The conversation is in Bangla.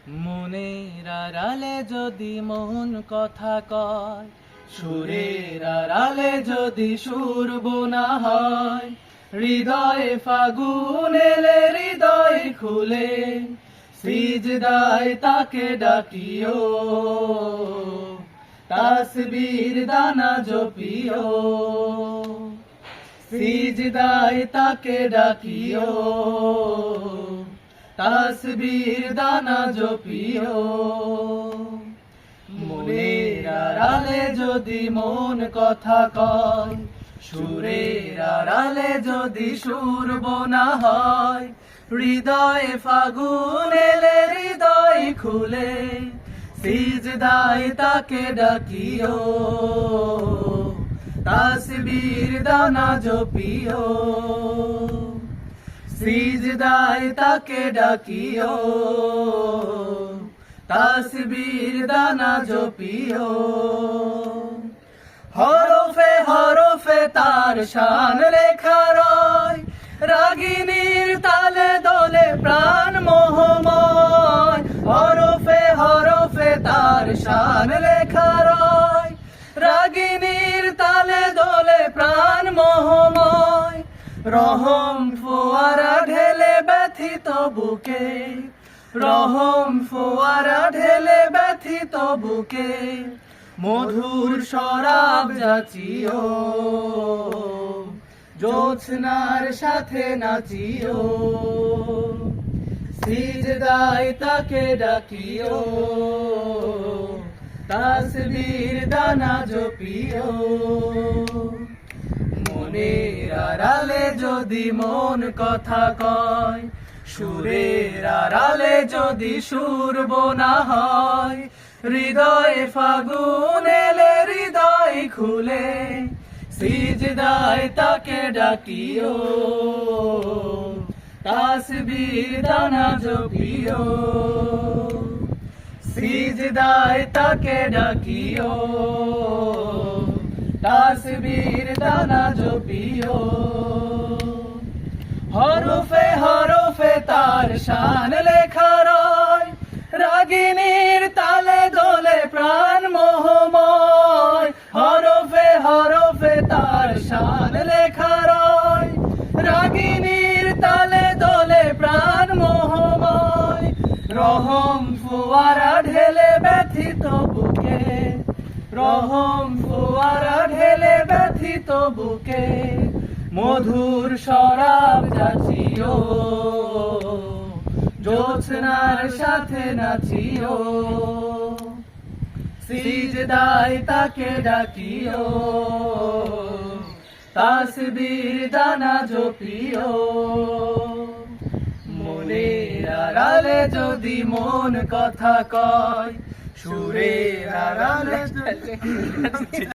মনের আড়ালে যদি মন কথা কয়, সুরের আড়ালে যদি সুর বোনা হয়, হৃদয়ে ফাগুন এলে হৃদয় খুলে সিজদায় তাকে ডাকিও, তাসবীর দানা জপিও, সিজদায় তাকে ডাকিও, তাসবীর দানা জপিও। মনের আড়ালে যদি মন কথা কয়, সুরের আড়ালে যদি সুর বোনা হয়, হৃদয়ে ফাগুন এলে হৃদয় খুলে সিজদায় তাকে ডাকিও, তাসবীর দানা জপিও, সিজদায় তাকে ডাকিও, তাসবীর দানা জপিও। হরফে হরফে তার শান লেখা রয়, রাগিনীর তালে দোলে প্রাণ মোহময়। হরফে হরফে তার শান লেখা রয়, রাগিনীর তালে দোলে প্রাণ মোহময়। রহম ফোয়ারা ঢেলে ব্যথিত বুকে, রহম ফোয়ারা ঢেলে ব্যথিত বুকে, মধুর শরাব যাচিও, জ্যোৎস্নার সাথে নাচিও, সিজদায় তাকে ডাকিও, তাসবীর দানা জপিও। মনের আড়ালে যদি মন কথা কয়, সুরের আড়ালে যদি সুর বোনা হয়, হৃদয়ে ফাগুন এলে হৃদয় খুলে সিজদায় তাকে ডাকিও, তাসবীর দানা জপিও, সিজদায় তাকে ডাকিও, তাসবীর দানা জপিও। হরফে হরফে তার শান লেখা রয়, রাগিনীর তালে দোলে প্রাণ মোহময়। হরফে হরফে তার শান লেখা রয়, রাগিনীর তালে দোলে প্রাণ মোহময়। রহম ফোয়ারা ঢেলে ব্যথিত বুকে, রহম ফোয়ারা ঢেলে ব্যথিত বুকে, মধুর শরাব যাচিও, জ্যোৎস্নার সাথে নাচিও, সিজদায় তাকে ডাকিও, তাসবীর দানা জপিও। মনের আড়ালে যদি মন কথা কয়, সুরের আড়ালে